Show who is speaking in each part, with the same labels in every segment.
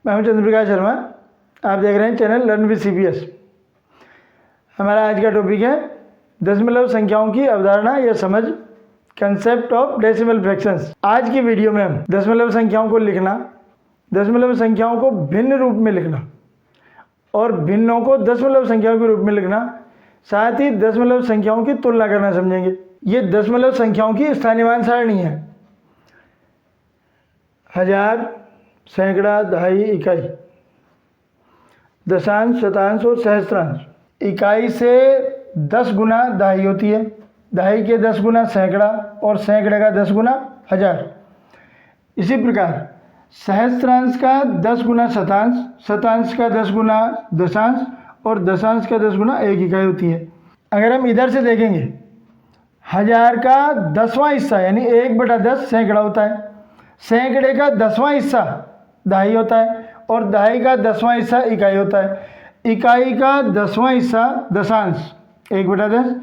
Speaker 1: मैं हूं चंद्रप्रकाश शर्मा। आप देख रहे हैं चैनल लर्न विद CPS। हमारा आज का टॉपिक है दशमलव संख्याओं की अवधारणा या समझ, कंसेप्ट ऑफ डेसिमल फ्रैक्शंस। आज की वीडियो में हम दशमलव संख्याओं को लिखना, दशमलव संख्याओं को भिन्न रूप में लिखना और भिन्नों को दशमलव संख्याओं के रूप में लिखना, साथ ही दशमलव संख्याओं की तुलना करना समझेंगे। ये दशमलव संख्याओं की स्थानीयमान सारणी है। हजार, सैकड़ा, दहाई, इकाई, दशांश, शतांश और सहस्त्रांश। इकाई से 10 गुना दहाई होती है, दहाई के 10 गुना सैकड़ा और सैकड़े का 10 गुना हजार। इसी प्रकार सहस्त्रांश का 10 गुना शतांश, शतांश का 10 गुना दशांश और दशांश का 10 गुना एक इकाई होती है। अगर हम इधर से देखेंगे, हजार का 10वां हिस्सा यानी 1/10 सैकड़ा होता है, सैकड़े का 10वां हिस्सा दहाई होता है और दहाई का 10वां हिस्सा इकाई होता है। इकाई का 10वां हिस्सा दशांश 1/10,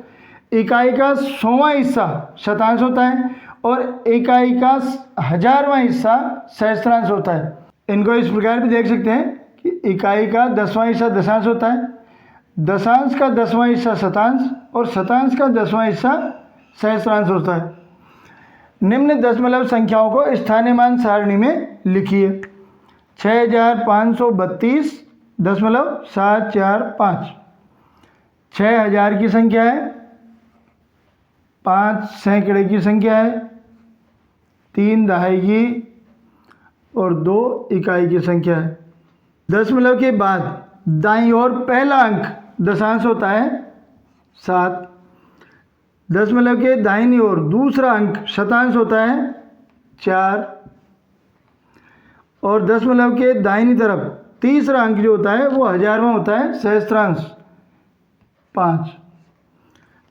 Speaker 1: इकाई का 100वां हिस्सा शतांश होता है और इकाई का 1000वां हिस्सा सहस्त्रांश होता है। इनको इस प्रकार भी देख सकते हैं कि इकाई का 10वां हिस्सा दशांश होता है, दशांश का 10वां हिस्सा शतांश और शतांश का 10वां हिस्सा सहस्त्रांश होता है। निम्न दशमलव संख्याओं को स्थानीयमान सारणी में लिखिए। 6532.745। 6000 की संख्या है, 5 सैकड़े की संख्या है, 3 दहाई की और 2 इकाई की संख्या है। दशमलव के बाद दाईं ओर पहला अंक दशांश होता है 7। दशमलव के दाहिनी ओर दूसरा अंक शतांश होता है 4 और दशमलव के दाहिनी तरफ तीसरा अंक जो होता है वो हजारवां होता है सहस्त्रांश 5।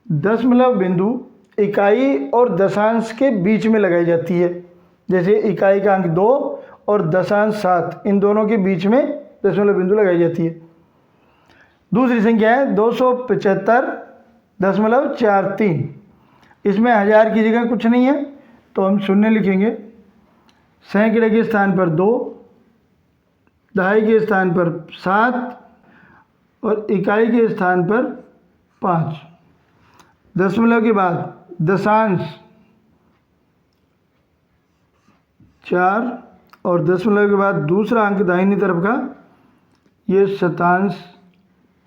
Speaker 1: दशमलव बिंदु इकाई और दशांश के बीच में लगाई जाती है। जैसे इकाई का अंक 2 और दशांश 7, इन दोनों के बीच में दशमलव बिंदु लगाई जाती है। दूसरी संख्या है 275.43। इसमें हजार की जगह कुछ नहीं है तो हम शून्य लिखेंगे। सैकड़े के स्थान पर 2, दहाई के स्थान पर 7 और इकाई के स्थान पर 5। दशमलव के बाद दशांश 4 और दशमलव के बाद दूसरा अंक दाहिनी तरफ का ये शतांश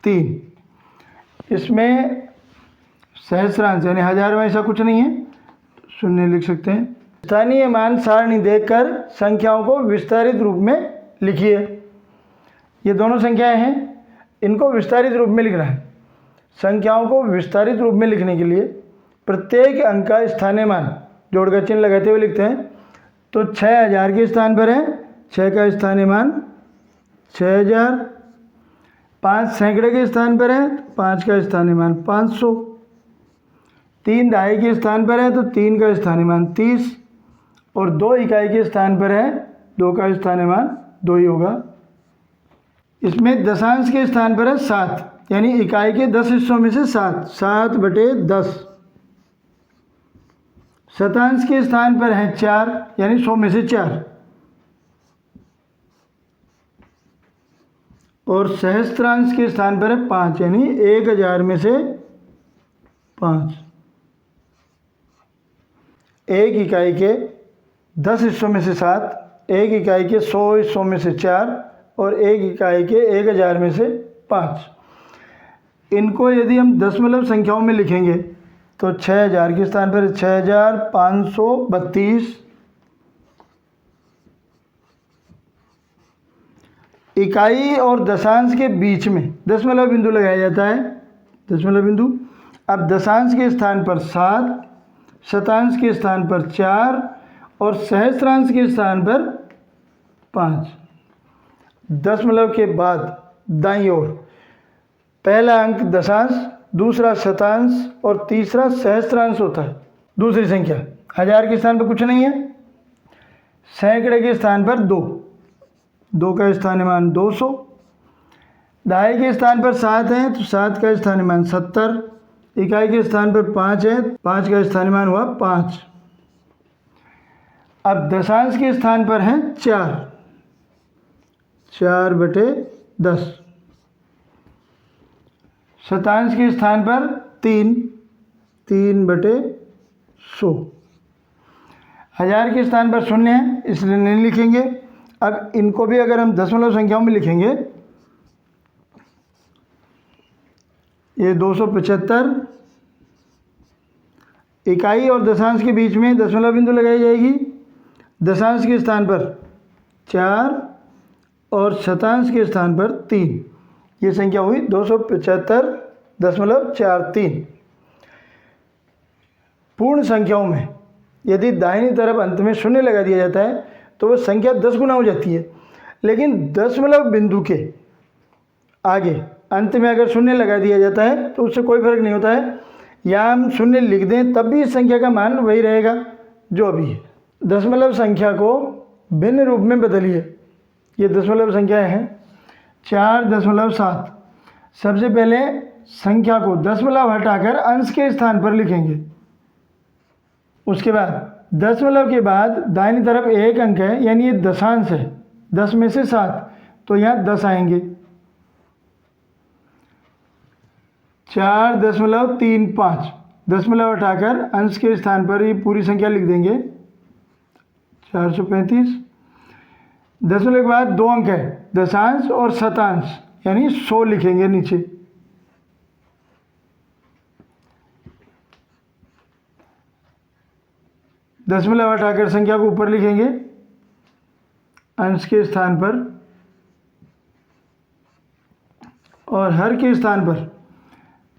Speaker 1: 3। इसमें सहस्त्रांश यानी हजारवां ऐसा कुछ नहीं है, शून्य लिख सकते हैं। स्थानीय मान सारणी देखकर संख्याओं को विस्तारित रूप में लिखिए। ये दोनों संख्याएं हैं, इनको विस्तारित रूप में लिखना है। संख्याओं को विस्तारित रूप में लिखने के लिए प्रत्येक अंक का स्थानीय मान जोड़कर चिन्ह लगाते हुए लिखते हैं। तो 6000 के स्थान पर है 6 का स्थानीय मान 6000, 5 सैकड़े के स्थान पर है 5 का स्थानीय मान 500, 3 दहाई के स्थान पर है तो 3 का स्थानीय मान 30 और 2 इकाई के स्थान पर है 2 का स्थानीय मान 2 ही होगा। इसमें दशांश के स्थान पर है 7 यानी इकाई के 10 हिस्सों में से 7/10। शतांश के स्थान पर है 4 यानी 100 में से 4 और सहस्त्रांश के स्थान पर है 5 यानी 1000 में से 5। एक इकाई के 10 हिस्सों में से 7, एक इकाई के 100 हिस्सों में से 4 और एक इकाई के 1000 में से 5। इनको यदि हम दशमलव संख्याओं में लिखेंगे तो 6000 के स्थान पर 6532। इकाई और दशांश के बीच में दशमलव बिंदु लगाया जाता है, दशमलव बिंदु। अब दशांश के स्थान पर 7, शतांश के स्थान पर 4 और सहस्त्रांश के स्थान पर 5। दशमलव के बाद दाईं ओर पहला अंक दशांश, दूसरा शतांश और तीसरा सहस्त्रांश होता है। दूसरी संख्या हजार के स्थान पर कुछ नहीं है, सैकड़े के स्थान पर 2, 2 का स्थानीय मान 200, दहाई के स्थान पर 7 है तो 7 का स्थानीय मान 70, इकाई के स्थान पर 5 है, 5 का स्थानीय मान हुआ 5। अब दशांश के स्थान पर है 4, 4/10। शतांश के स्थान पर 3/100। हज़ार के स्थान पर 0 है इसलिए नहीं लिखेंगे। अब इनको भी अगर हम दशमलव संख्याओं में लिखेंगे, ये 275, इकाई और दशांश के बीच में दशमलव बिंदु लगाई जाएगी। दशांश के स्थान पर 4 और शतांश के स्थान पर 3। ये संख्या हुई 275.43। पूर्ण संख्याओं में यदि दाहिनी तरफ अंत में 0 लगा दिया जाता है तो वह संख्या 10 गुना हो जाती है। लेकिन दशमलव बिंदु के आगे अंत में अगर 0 लगा दिया जाता है तो उससे कोई फर्क नहीं होता है। या हम 0 लिख दें तब भी इस संख्या का मान वही रहेगा जो अभी है। दशमलव संख्या को भिन्न रूप में बदलिए। ये दशमलव संख्याएं हैं 4.7। सबसे पहले संख्या को दशमलव हटाकर अंश के स्थान पर लिखेंगे। उसके बाद दशमलव के बाद दाहिनी तरफ एक अंक है, यानी ये दशांश है, 10 में से 7, तो यहाँ 10 आएंगे। 4.35। दशमलव हटाकर अंश के स्थान पर ये पूरी संख्या लिख देंगे 435। दशमलव के बाद 2 अंक है, दशांश और शतांश, यानी 100 लिखेंगे नीचे। दशमलव हटाकर संख्या को ऊपर लिखेंगे अंश के स्थान पर, और हर के स्थान पर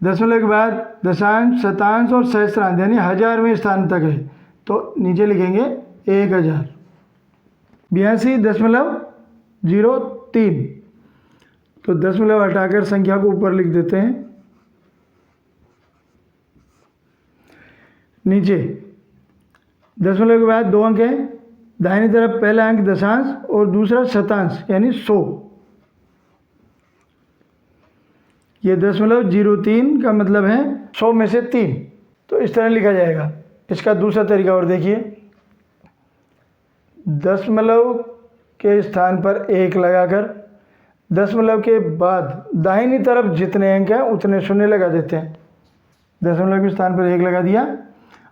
Speaker 1: दशमलव के बाद दशांश, शतांश और सहस्त्रांश यानी 1000वें स्थान तक है तो नीचे लिखेंगे 1000। 82.03। तो दशमलव हटाकर संख्या को ऊपर लिख देते हैं। नीचे दशमलव के बाद 2 अंक है, दाहिनी तरफ पहला अंक दशांश और दूसरा शतांश यानी 100। ये 0.03 का मतलब है 100 में से 3। तो इस तरह लिखा जाएगा। इसका दूसरा तरीका और देखिए। दशमलव के स्थान पर 1 लगाकर दशमलव के बाद दाहिनी तरफ जितने अंक हैं उतने 0 लगा देते हैं। दशमलव के स्थान पर 1 लगा दिया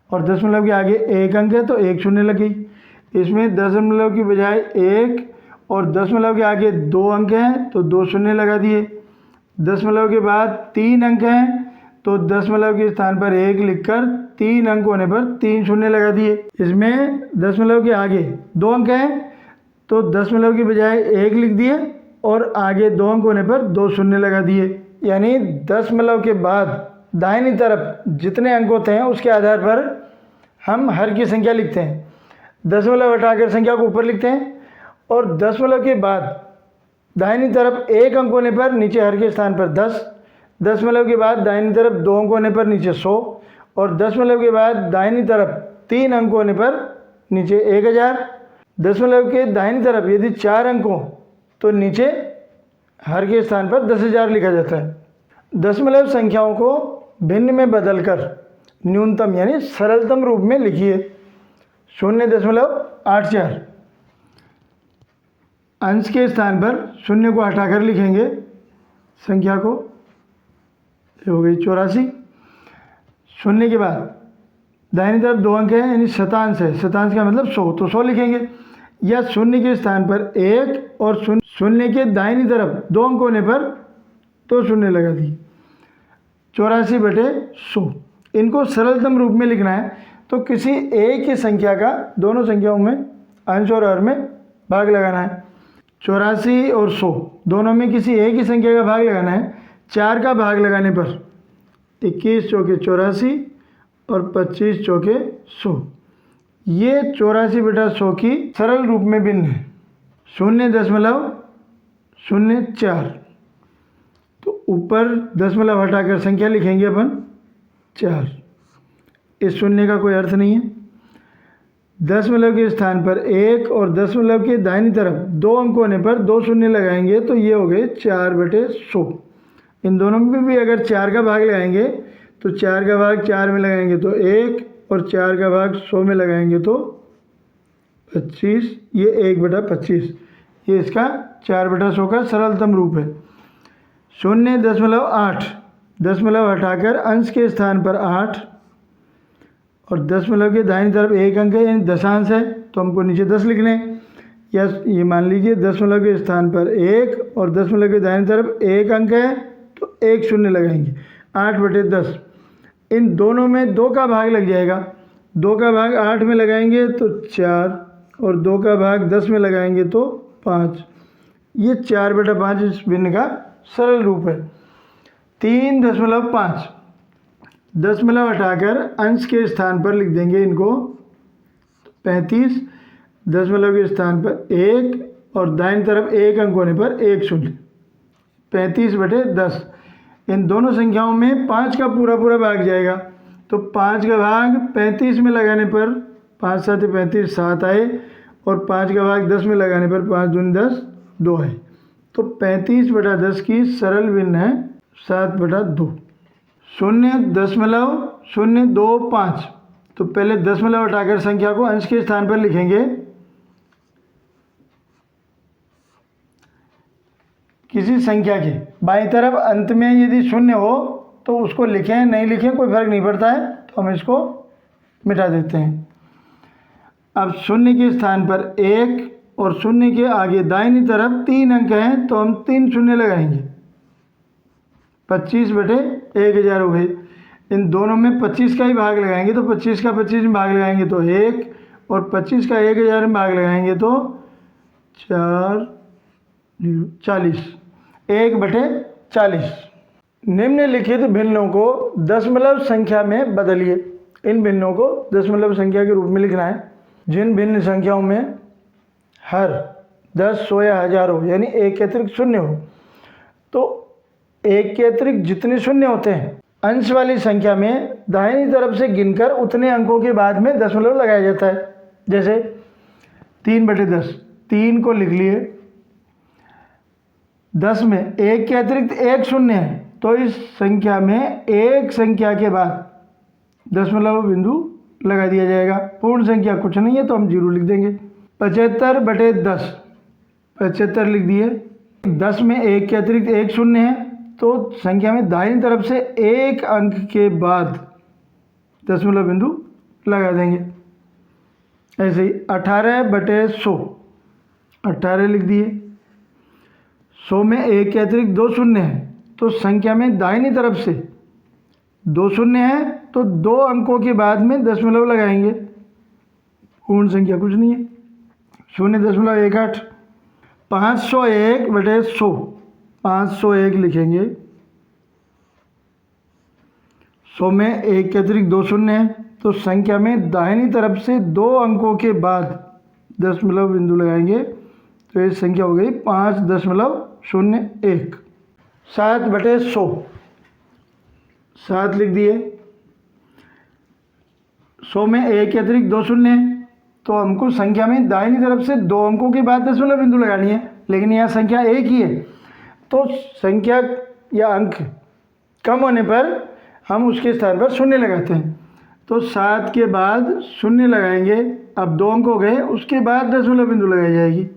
Speaker 1: और दशमलव के आगे 1 अंक है तो 1 0 लगी। इसमें दशमलव की बजाय 1 और दशमलव के आगे 2 अंक हैं तो 2 0 लगा दिए। दशमलव के बाद 3 अंक हैं तो दशमलव के स्थान पर 1 लिखकर 3 अंक होने पर 3 0 लगा दिए। इसमें दशमलव के आगे 2 अंक हैं तो दशमलव की बजाय 1 लिख दिए और आगे 2 अंक होने पर 2 0 लगा दिए। यानी दशमलव के बाद दाहिनी तरफ जितने अंक होते हैं उसके आधार पर हम हर की संख्या लिखते हैं। दशमलव हटाकर संख्या को ऊपर लिखते हैं और दशमलव के बाद दाहिनी तरफ 1 अंक होने पर नीचे हर के स्थान पर 10, दशमलव के बाद दाहिनी तरफ 2 अंक होने पर नीचे 100 और दशमलव के बाद दाहिनी तरफ 3 अंक होने पर नीचे 1000। दशमलव के दाहिनी तरफ यदि 4 अंक हो तो नीचे हर के स्थान पर 10,000 लिखा जाता है। दशमलव संख्याओं को भिन्न में बदलकर न्यूनतम यानी सरलतम रूप में लिखिए। 0.84। अंश के स्थान पर 0 को हटाकर लिखेंगे संख्या को, हो गई 84। 0 के बाद दाहिनी तरफ 2 अंक है यानी शतांश है, शतांश का मतलब 100 तो 100 लिखेंगे। या 0 के स्थान पर 1 और 0 के दाहिनी तरफ 2 अंक होने पर 2 0 लगा दी। 84/100। इनको सरलतम रूप में लिखना है तो किसी एक ही संख्या का दोनों संख्याओं में अंश और हर में भाग लगाना है। 84 और 100 दोनों में किसी एक ही संख्या का भाग लगाना है। 4 का भाग लगाने पर 21 चौके 84 और 25 चौके 100। ये 84/100 की सरल रूप में भिन्न है। 0.04। तो ऊपर दशमलव हटाकर संख्या लिखेंगे अपन 4। इस 0 का कोई अर्थ नहीं है। दशमलव के स्थान पर 1 और दशमलव के दाहिनी तरफ 2 अंक होने पर 2 0 लगाएंगे तो ये हो गए 4/100। इन दोनों में भी अगर 4 का भाग लगाएंगे तो 4 का भाग 4 में लगाएंगे तो 1 और 4 का भाग 100 में लगाएंगे तो 25। ये 1/25, ये इसका 4/100 का सरलतम रूप है। 0.8, दशमलव हटाकर अंश के स्थान पर 8 और दशमलव के दाहिनी तरफ एक अंक है, यानी दशांश है, तो हमको नीचे 10 लिखने हैं। या ये मान लीजिए दशमलव के स्थान पर 1 और दशमलव के दाहिनी तरफ एक अंक है, तो 1 शून्य लगाएंगे। 8/10, इन दोनों में 2 का भाग लग जाएगा। 2 का भाग 8 में लगाएंगे तो 4 और 2 का भाग 10 में लगाएंगे तो 5। ये 4/5 इस भिन्न का सरल रूप है। 3.5, दशमलव हटाकर अंश के स्थान पर लिख देंगे इनको 35, दशमलव के स्थान पर 1 और दाहिनी तरफ एक अंक होने पर 1 शून्य। 35/10, इन दोनों संख्याओं में 5 का पूरा भाग जाएगा, तो 5 का भाग 35 में लगाने पर 5 7 35 7 आए और 5 का भाग 10 में लगाने पर 5 दूनी 10 2 आए। तो 35/10 की सरल भिन्न है 7/2। 0.025, तो पहले दशमलव हटाकर संख्या को अंश के स्थान पर लिखेंगे। किसी संख्या के बाईं तरफ अंत में यदि शून्य हो तो उसको लिखें, नहीं लिखें कोई फर्क नहीं पड़ता है, तो हम इसको मिटा देते हैं। अब शून्य के स्थान पर 1 और शून्य के आगे दाहिनी तरफ 3 अंक हैं, तो हम 3 शून्य लगाएंगे। 25/1000 हो गई। इन दोनों में 25 का ही भाग लगाएंगे, तो 25 का 25 में भाग लगाएंगे तो 1 और 25 का 1000 में भाग लगाएंगे तो 40। 1/40। निम्नलिखित भिन्नों को दशमलव संख्या में बदलिए। इन भिन्नों को दशमलव संख्या के रूप में लिखना है। जिन भिन्न संख्याओं में हर 10, 100 या 1000 हो, यानी एक के अतिरिक्त शून्य हो, तो एक के अतिरिक्त जितने शून्य होते हैं अंश वाली संख्या में दाहिनी तरफ से गिनकर उतने अंकों के बाद में दशमलव लगाया जाता है। जैसे 3/10, 3 को लिख लिए, 10 में एक के अतिरिक्त एक शून्य है, तो इस संख्या में एक संख्या के बाद दशमलव बिंदु लगा दिया जाएगा। पूर्ण संख्या कुछ नहीं है तो हम 0 लिख देंगे। 75/10, 75 लिख दिए। 10 में एक के अतिरिक्त एक शून्य है, तो संख्या में दाहिनी तरफ से एक अंक के बाद दशमलव बिंदु लगा देंगे। ऐसे ही 18/100, 18 लिख दिए। 100 में एक के अतिरिक्त 2 शून्य है, तो संख्या में दाहिनी तरफ से 2 शून्य है, तो 2 अंकों के बाद में दशमलव लगाएंगे। पूर्ण संख्या कुछ नहीं है। 0.18। 501/100, 501 लिखेंगे। 100 में एक के अतिरिक्त 2 शून्य है, तो संख्या में दाहिनी तरफ से 2 अंकों के बाद दशमलव बिंदु लगाएंगे, तो ये संख्या हो गई 5.01। 7/100, 7 लिख दिए। 100 में एक के अतिरिक्त 2 शून्य है, तो हमको संख्या में दाहिनी तरफ से 2 अंकों के बाद दशमलव बिंदु लगानी है, लेकिन यहाँ संख्या एक ही है, तो संख्या या अंक कम होने पर हम उसके स्थान पर शून्य लगाते हैं। तो 7 के बाद शून्य लगाएंगे। अब 2 अंक हो गए, उसके बाद दशमलव बिंदु लगाई जाएगी।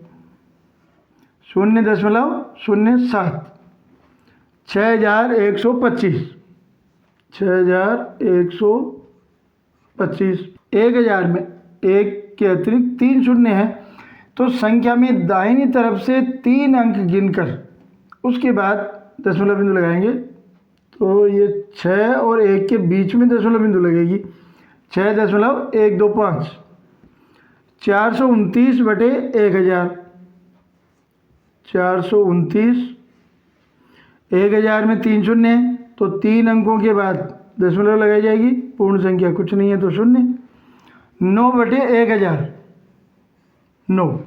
Speaker 1: 0.07। 6125, 6125। 1000 में एक के अतिरिक्त 3 शून्य है, तो संख्या में दाहिनी तरफ से 3 अंक गिनकर उसके बाद दशमलव बिंदु लगाएंगे, तो ये 6 और 1 के बीच में दशमलव बिंदु लगेगी। 6.125। 429/1000, 429। 1000 में 3 शून्य है, तो 3 अंकों के बाद दशमलव लगाई जाएगी। पूर्ण संख्या कुछ नहीं है तो शून्य। 9/1000, 9।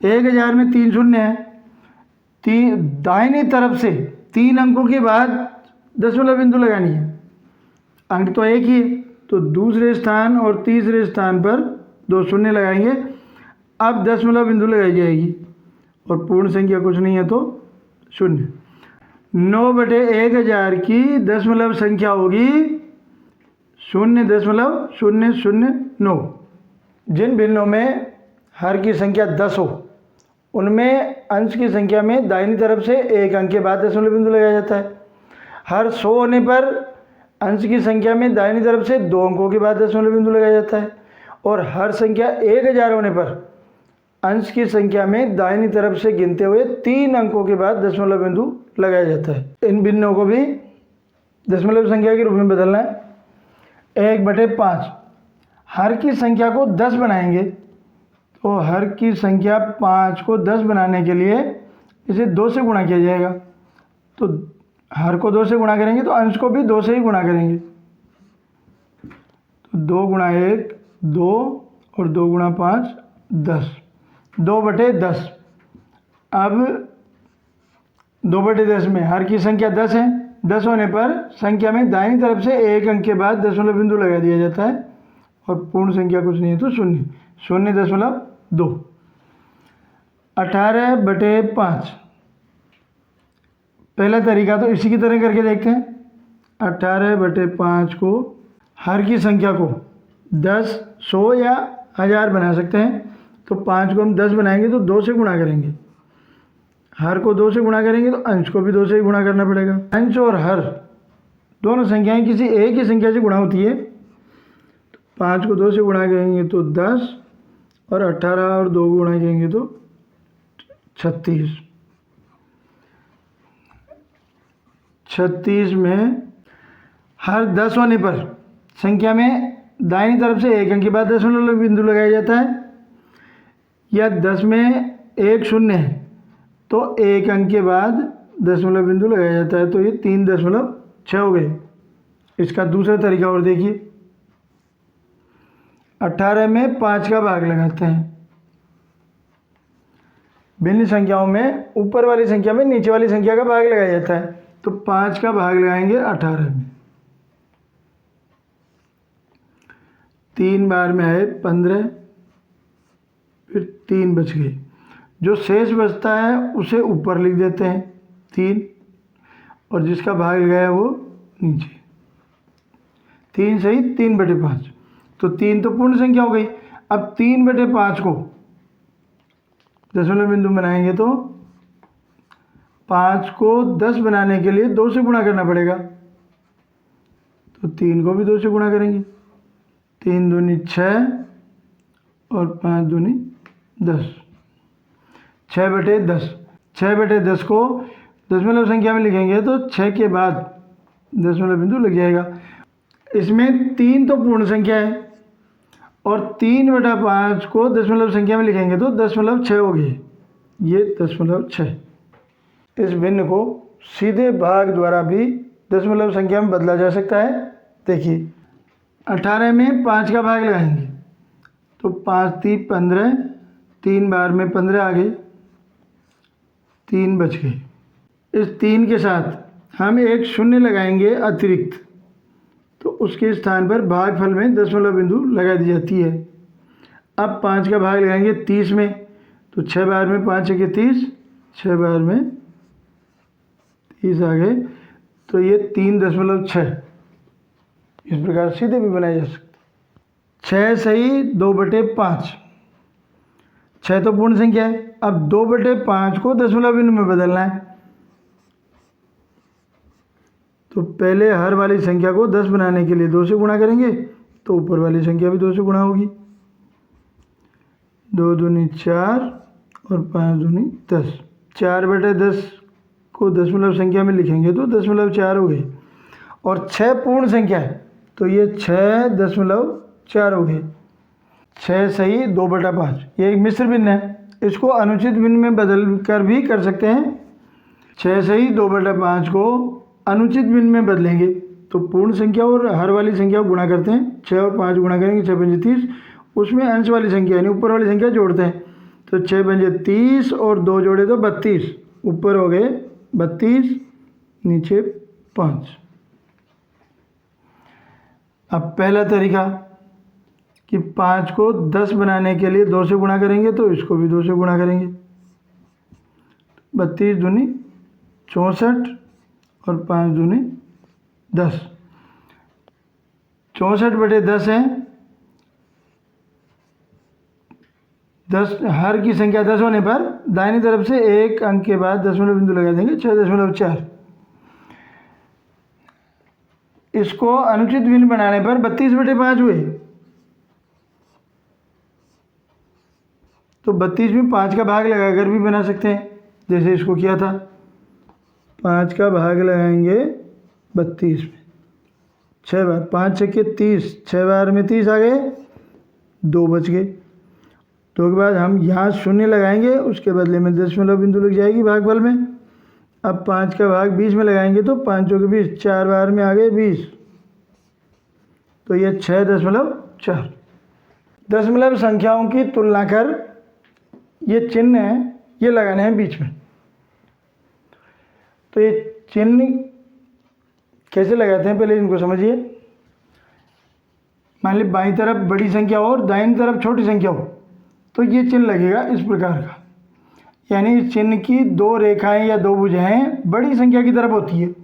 Speaker 1: 1000 में 3 शून्य है, दाहिनी तरफ से 3 अंकों के बाद दशमलव बिंदु लगानी है। अंक तो एक ही है, तो दूसरे स्थान और तीसरे स्थान पर 2 शून्य लगाएंगे। अब दशमलव बिंदु लगाई जाएगी और पूर्ण संख्या कुछ नहीं है तो शून्य। 9/1000 की दशमलव संख्या होगी 0.009। जिन भिन्नों में हर की संख्या 10 हो उनमें अंश की संख्या में दाहिनी तरफ से एक अंक के बाद दशमलव बिंदु लगाया जाता है। हर 100 होने पर अंश की संख्या में दाहिनी तरफ से 2 अंकों के बाद दशमलव बिंदु लगाया जाता है। और हर संख्या 1000 होने पर अंश की संख्या में दाहिनी तरफ से गिनते हुए 3 अंकों के बाद दशमलव बिंदु लगाया जाता है। इन भिन्नों को भी दशमलव संख्या के रूप में बदलना है। 1/5 हर की संख्या को 10 बनाएंगे, तो हर की संख्या 5 को 10 बनाने के लिए इसे 2 से गुणा किया जाएगा। तो हर को 2 से गुणा करेंगे तो अंश को भी 2 से ही गुणा करेंगे। तो 2 गुणा 1 2 और 2 गुणा 5 10, 2/10। अब 2/10 में हर की संख्या 10 है। 10 होने पर संख्या में दाहिनी तरफ से एक अंक के बाद दशमलव बिंदु लगा दिया जाता है और पूर्ण संख्या कुछ नहीं है तो 0.2। 18/5 पहला तरीका तो इसी की तरह करके देखते हैं। 18/5 को हर की संख्या को 10, 100 या 1000 बना सकते हैं। तो 5 को हम 10 बनाएंगे तो 2 से गुणा करेंगे। हर को 2 से गुणा करेंगे तो अंश को भी 2 से ही गुणा करना पड़ेगा। अंश और हर दोनों संख्याएं किसी एक ही संख्या से गुणा होती है। 5 को 2 से गुणा करेंगे तो 10 और 18 और 2 को गुणा करेंगे तो 36। 36 में हर 10 होने पर संख्या में दाहिनी तरफ से एक अंक के बाद दशमलव बिंदु लगाया जाता है। या 10 में एक शून्य है तो एक अंक के बाद दशमलव बिंदु लगाया जाता है। तो ये 3.6 हो गए। इसका दूसरा तरीका और देखिए। 18 में 5 का भाग लगाते हैं। भिन्न संख्याओं में ऊपर वाली संख्या में नीचे वाली संख्या का भाग लगाया जाता है। तो 5 का भाग लगाएंगे 18 में। 3 बार में आए 15, फिर 3 बच गए। जो शेष बचता है उसे ऊपर लिख देते हैं 3, और जिसका भाग लगाया वो नीचे। 3 सही 3/5। तो 3 तो पूर्ण संख्या हो गई। अब 3/5 को दशमलव बिंदु बनाएंगे तो 5 को 10 बनाने के लिए 2 से गुणा करना पड़ेगा। तो 3 को भी 2 से गुणा करेंगे। 3 दूनी 6 और 5 दूनी 10। 6/10। 6/10 को दशमलव संख्या में लिखेंगे तो 6 के बाद दशमलव बिंदु लग जाएगा। इसमें 3 तो पूर्ण संख्या है और 3/5 को दशमलव संख्या में लिखेंगे तो 0.6 हो गए। ये 0.6। इस भिन्न को सीधे भाग द्वारा भी दशमलव संख्या में बदला जा सकता है। देखिए 18 में 5 का भाग लगाएंगे तो 5 3 15, 3 बार में 15 आ गए, 3 बच गए। इस 3 के साथ हम एक शून्य लगाएंगे अतिरिक्त, तो उसके स्थान पर भागफल में दशमलव बिंदु लगा दी जाती है। अब 5 का भाग लगाएंगे 30 में, तो 6 बार में 5 है 30, 6 बार में 30 आ गए। तो ये 3.6 इस प्रकार सीधे भी बनाया जा सकता है। 6 सही 2/5। 6 तो पूर्ण संख्या है। अब 2/5 को दशमलव बिंदु में बदलना है। तो पहले हर वाली संख्या को 10 बनाने के लिए 2 से गुणा करेंगे तो ऊपर वाली संख्या भी 2 से गुणा होगी। 2 दूनी 4 और 5 दूनी 10। 4/10 को दशमलव संख्या में लिखेंगे तो 0.4 हो गए। और 6 पूर्ण संख्या है तो ये 6.4 हो गए। 6 सही 2/5। ये एक मिश्र भिन्न है। इसको अनुचित भिन्न में बदल कर भी कर सकते हैं। 6 सही 2/5 को अनुचित भिन्न में बदलेंगे तो पूर्ण संख्या और हर वाली संख्या को गुणा करते हैं। 6 और 5 गुणा करेंगे 6 पंजे 30, उसमें अंश वाली संख्या यानी ऊपर वाली संख्या जोड़ते हैं। तो 6 पंजे 30 और 2 जोड़े तो 32, ऊपर हो गए 32, नीचे 5। अब पहला तरीका कि 5 को 10 बनाने के लिए 2 से गुणा करेंगे तो इसको भी 2 से गुणा करेंगे। 32 दूनी 64 और 5 दूनी 10। 64/10 है 10 हर की संख्या 10 होने पर दाहिनी तरफ से एक अंक के बाद दशमलव बिंदु लगा देंगे 6.4। इसको अनुचित भिन्न बनाने पर 32/5 हुए, तो 32 में 5 का भाग लगाकर भी बना सकते हैं, जैसे इसको किया था। 5 का भाग लगाएंगे 32 में, 6 बार, 5 छक्के 30, 6 बार में 30 आ गए, 2 बच गए। तो के बाद हम यहाँ शून्य लगाएंगे, उसके बदले में दशमलव बिंदु लग जाएगी भागफल में। अब 5 का भाग 20 में लगाएंगे तो 5 चौके 20, 4 बार में आ गए 20, तो ये 6.4। दशमलव संख्याओं की तुलना कर ये चिन्ह है, ये लगाने हैं बीच में। तो ये चिन्ह कैसे लगाते हैं, पहले इनको समझिए। मान ली बाईं तरफ बड़ी संख्या और दाईं तरफ छोटी संख्या हो, तो ये चिन्ह लगेगा इस प्रकार का, यानी इस चिन्ह की 2 रेखाएं या 2 भुजाएं बड़ी संख्या की तरफ होती है।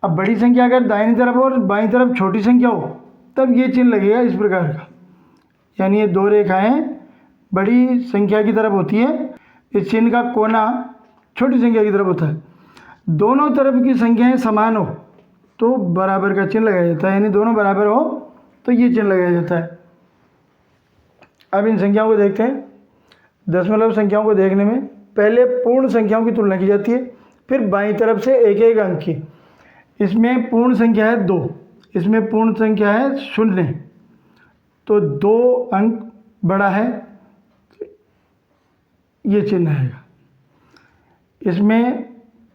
Speaker 1: अब बड़ी संख्या अगर दाहिनी तरफ और बाईं तरफ छोटी संख्या हो, तब ये चिन्ह लगेगा इस प्रकार का, यानी ये 2 रेखाएं बड़ी संख्या की तरफ होती है, इस चिन्ह का कोना छोटी संख्या की तरफ होता है। दोनों तरफ की संख्याएं समान हो तो बराबर का चिन्ह लगाया जाता है, यानी दोनों बराबर हो तो ये चिन्ह लगाया जाता है। अब इन संख्याओं को देखते हैं। दशमलव संख्याओं को देखने में पहले पूर्ण संख्याओं की तुलना की जाती है, फिर बाईं तरफ से एक एक अंक की। इसमें पूर्ण संख्या है 2, इसमें पूर्ण संख्या है 0, तो 2 अंक बड़ा है, ये चिन्ह आएगा। इसमें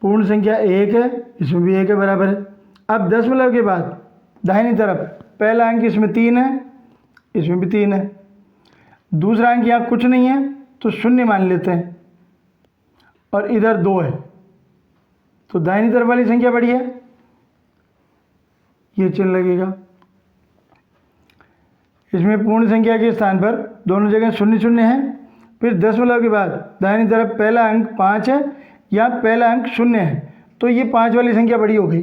Speaker 1: पूर्ण संख्या 1 है, इसमें भी 1 है, बराबर है। अब दशमलव के बाद दाहिनी तरफ पहला अंक इसमें 3 है, इसमें भी 3 है। दूसरा अंक यहाँ कुछ नहीं है तो 0 मान लेते हैं, और इधर 2 है, तो दाहिनी तरफ वाली संख्या बड़ी है, ये चिन्ह लगेगा। इसमें पूर्ण संख्या के स्थान पर दोनों जगह 0 0 है। फिर दशमलव के बाद दाहिनी तरफ पहला अंक 5 है, या पहला अंक 0 है, तो ये 5 वाली संख्या बड़ी हो गई।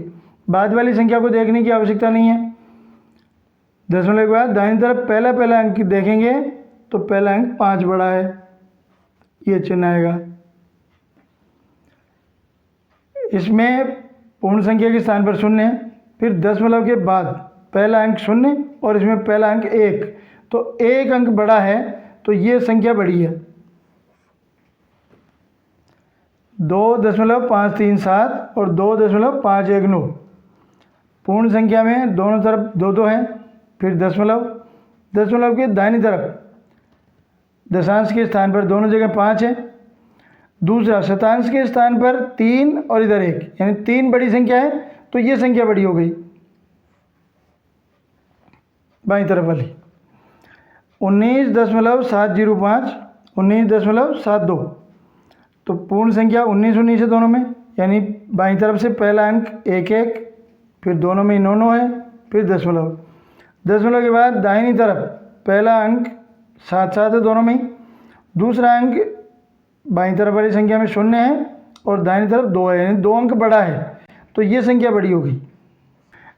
Speaker 1: बाद वाली संख्या को देखने की आवश्यकता नहीं है। दशमलव के बाद दाहिनी तरफ पहला अंक देखेंगे तो पहला अंक 5 बड़ा है, ये चिन्ह आएगा। इसमें पूर्ण संख्या के स्थान पर 0 है, फिर दशमलव के बाद पहला अंक 0 और इसमें पहला अंक 1, तो 1 अंक बड़ा है, तो ये संख्या बड़ी है। 2.537 और 2.519 पूर्ण संख्या में दोनों तरफ 2 है। फिर दशमलव के दाहिनी तरफ दशांश के स्थान पर दोनों जगह 5 है। दूसरा शतांश के स्थान पर 3 और इधर 1, यानी 3 बड़ी संख्या है, तो ये संख्या बड़ी हो गई बाईं तरफ वाली। 19.705, 19.72, तो पूर्ण संख्या 19 19 है दोनों में, यानी बाईं तरफ से पहला अंक 1 1, फिर दोनों में 9 9 है, फिर दशमलव के बाद दाहिनी तरफ पहला अंक 7 7 है दोनों में ही। दूसरा अंक बाईं तरफ वाली संख्या में 0 है और दाहिनी तरफ 2 है, यानी 2 अंक बड़ा है, तो ये संख्या बड़ी होगी।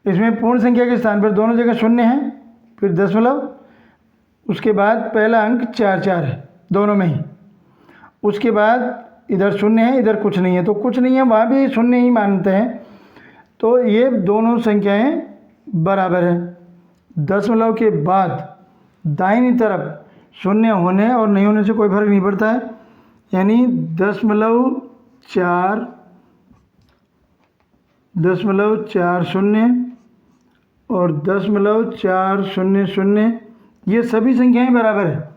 Speaker 1: इसमें पूर्ण संख्या के स्थान पर दोनों जगह 0 है, फिर दशमलव, उसके बाद पहला अंक 4 4 है दोनों में ही। उसके बाद इधर 0 है, इधर कुछ नहीं है, तो कुछ नहीं है वहाँ भी 0 ही मानते हैं, तो ये दोनों संख्याएं बराबर हैं। दशमलव के बाद दाहिनी तरफ 0 होने और नहीं होने से कोई फर्क नहीं पड़ता है, यानी 0.4 0.40 और 0.400, ये सभी संख्याएं बराबर है।